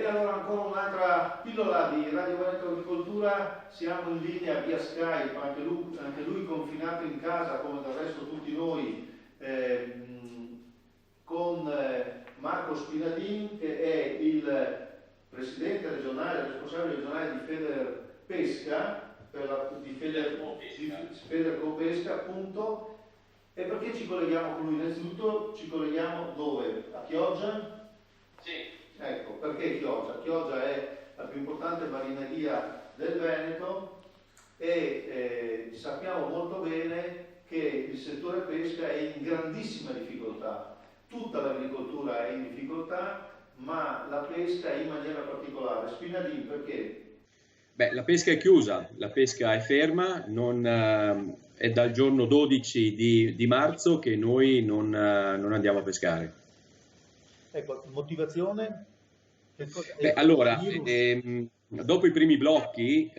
allora ancora un'altra pillola di Radio Veneto Agricoltura, siamo in linea via Skype, anche lui confinato in casa come del resto tutti noi, con Marco Spinadin che è il presidente regionale, responsabile regionale di Federpesca, di Federcopesca appunto. E perché ci colleghiamo con lui? Innanzitutto ci colleghiamo dove? A Chioggia? Sì. Ecco, perché Chioggia? Chioggia è la più importante marineria del Veneto e sappiamo molto bene che il settore pesca è in grandissima difficoltà. Tutta l'agricoltura è in difficoltà, ma la pesca in maniera particolare. Spinadin, perché? Beh, la pesca è chiusa, la pesca è ferma, è dal giorno 12 di marzo che noi non andiamo a pescare. Ecco, motivazione? Beh, allora, dopo i primi blocchi,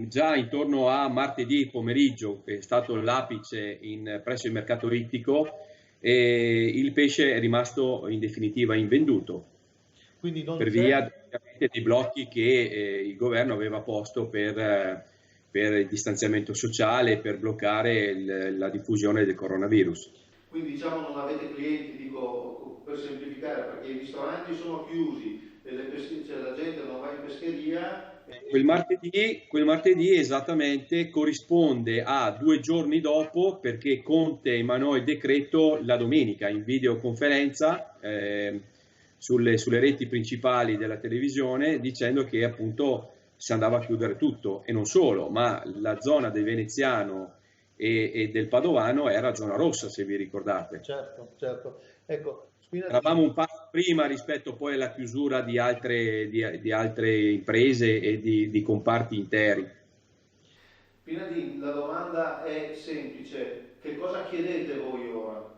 già intorno a martedì pomeriggio, che è stato l'apice presso il mercato ittico, il pesce è rimasto in definitiva invenduto. Quindi per via dei blocchi che il governo aveva posto per il distanziamento sociale, per bloccare la diffusione del coronavirus. Quindi diciamo non avete clienti, dico per semplificare, perché i ristoranti sono chiusi, cioè la gente non va in pescheria. Quel martedì esattamente corrisponde a 2 giorni dopo, perché Conte emanò il decreto la domenica in videoconferenza sulle reti principali della televisione, dicendo che appunto si andava a chiudere tutto, e non solo, ma la zona del veneziano e del padovano era zona rossa, se vi ricordate. Certo. Ecco, eravamo un passo prima rispetto poi alla chiusura di altre imprese e di comparti interi. Spinadin, la domanda è semplice: che cosa chiedete voi ora?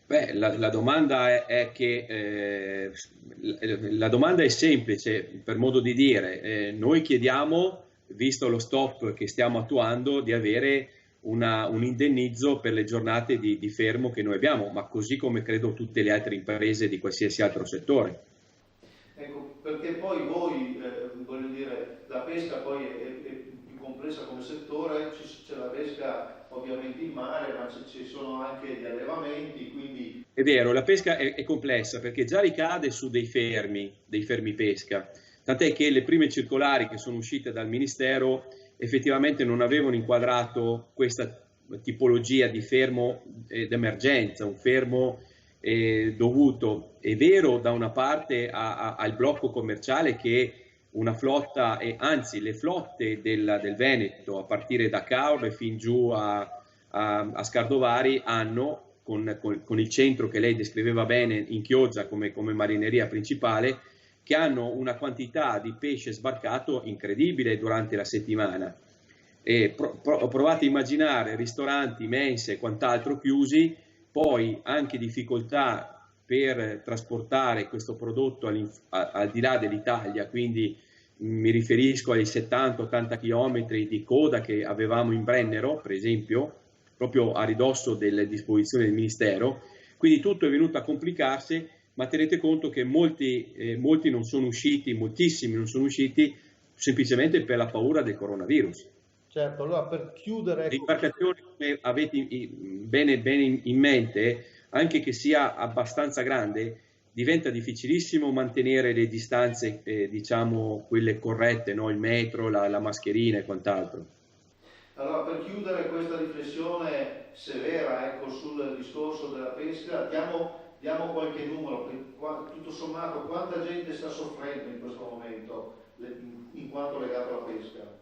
Beh, la domanda è che la domanda è semplice, per modo di dire. Noi chiediamo, visto lo stop che stiamo attuando, di avere un indennizzo per le giornate di fermo che noi abbiamo, ma così come credo tutte le altre imprese di qualsiasi altro settore. Ecco, perché poi voi, voglio dire, la pesca poi è più complessa come settore, c'è la pesca ovviamente in mare, ma ci sono anche gli allevamenti, quindi... È vero, la pesca è complessa perché già ricade su dei fermi pesca, tant'è che le prime circolari che sono uscite dal Ministero effettivamente non avevano inquadrato questa tipologia di fermo d'emergenza, un fermo dovuto, è vero, da una parte al blocco commerciale che una flotta, anzi le flotte del Veneto, a partire da Caorle fin giù a Scardovari, hanno, con il centro che lei descriveva bene in Chioggia come marineria principale, che hanno una quantità di pesce sbarcato incredibile durante la settimana. Provate a immaginare ristoranti, mense e quant'altro chiusi, poi anche difficoltà per trasportare questo prodotto al di là dell'Italia, quindi mi riferisco ai 70-80 km di coda che avevamo in Brennero, per esempio, proprio a ridosso delle disposizioni del Ministero. Quindi tutto è venuto a complicarsi, ma tenete conto che molti non sono usciti, moltissimi non sono usciti semplicemente per la paura del coronavirus. Certo, allora per chiudere... Le imbarcazioni, come avete bene in mente, anche che sia abbastanza grande, diventa difficilissimo mantenere le distanze, diciamo, quelle corrette, no? Il metro, la mascherina e quant'altro. Allora, per chiudere questa riflessione severa, ecco, sul discorso della pesca, diamo qualche numero, tutto sommato quanta gente sta soffrendo in questo momento in quanto legato alla pesca?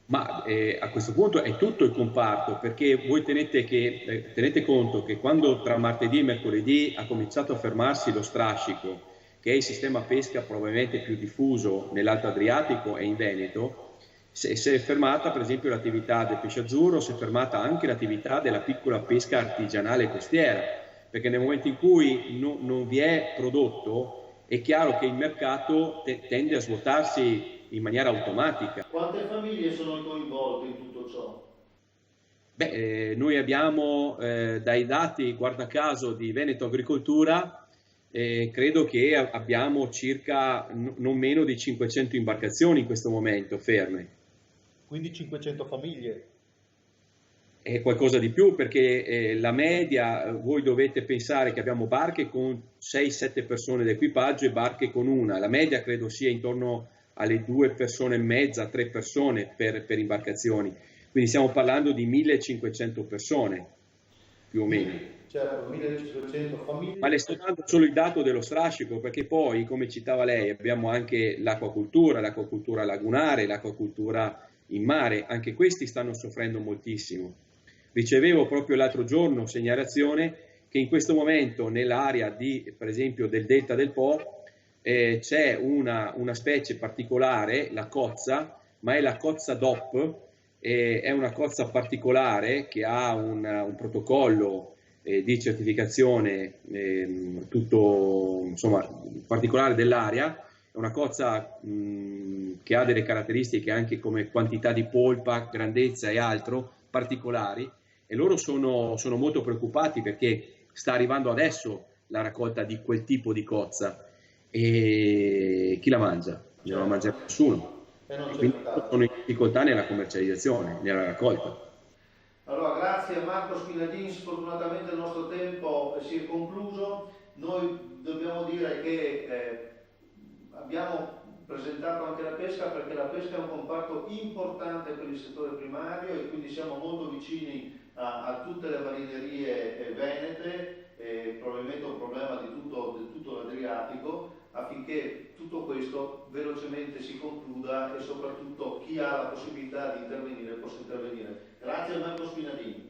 Ma a questo punto è tutto il comparto, perché voi tenete conto che quando tra martedì e mercoledì ha cominciato a fermarsi lo strascico, che è il sistema pesca probabilmente più diffuso nell'Alto Adriatico e in Veneto, si è fermata per esempio l'attività del pesce azzurro, si è fermata anche l'attività della piccola pesca artigianale costiera, perché nel momento in cui non vi è prodotto è chiaro che il mercato tende a svuotarsi in maniera automatica. Quante famiglie sono coinvolte in tutto ciò? Beh, noi abbiamo dai dati, guarda caso, di Veneto Agricoltura, credo che abbiamo circa non meno di 500 imbarcazioni in questo momento ferme. Quindi 500 famiglie. È qualcosa di più, perché la media, voi dovete pensare che abbiamo barche con 6-7 persone d'equipaggio e barche con una. La media credo sia intorno alle 2 persone e mezza, 3 persone per imbarcazioni. Quindi stiamo parlando di 1500 persone, più o meno. Certo, 1500 famiglie. Ma le sto dando solo il dato dello strascico, perché poi, come citava lei, abbiamo anche l'acquacultura lagunare, l'acquacultura in mare. Anche questi stanno soffrendo moltissimo. Ricevevo proprio l'altro giorno segnalazione che in questo momento nell'area per esempio del delta del Po c'è una specie particolare, la cozza, ma è la cozza DOP, è una cozza particolare che ha un protocollo di certificazione tutto insomma particolare dell'area. È una cozza che ha delle caratteristiche anche come quantità di polpa, grandezza e altro particolari, e loro sono molto preoccupati perché sta arrivando adesso la raccolta di quel tipo di cozza e chi la mangia? Non la mangia nessuno. Quindi sono in difficoltà nella commercializzazione, nella raccolta. Allora, grazie a Marco Spinadin. Sfortunatamente il nostro tempo si è concluso. Noi dobbiamo dire che abbiamo presentato anche la pesca, perché la pesca è un comparto importante per il settore primario e quindi siamo molto vicini a tutte le marinerie venete, probabilmente un problema di tutto l'Adriatico, affinché tutto questo velocemente si concluda e soprattutto chi ha la possibilità di intervenire possa intervenire. Grazie a Marco Spinadin.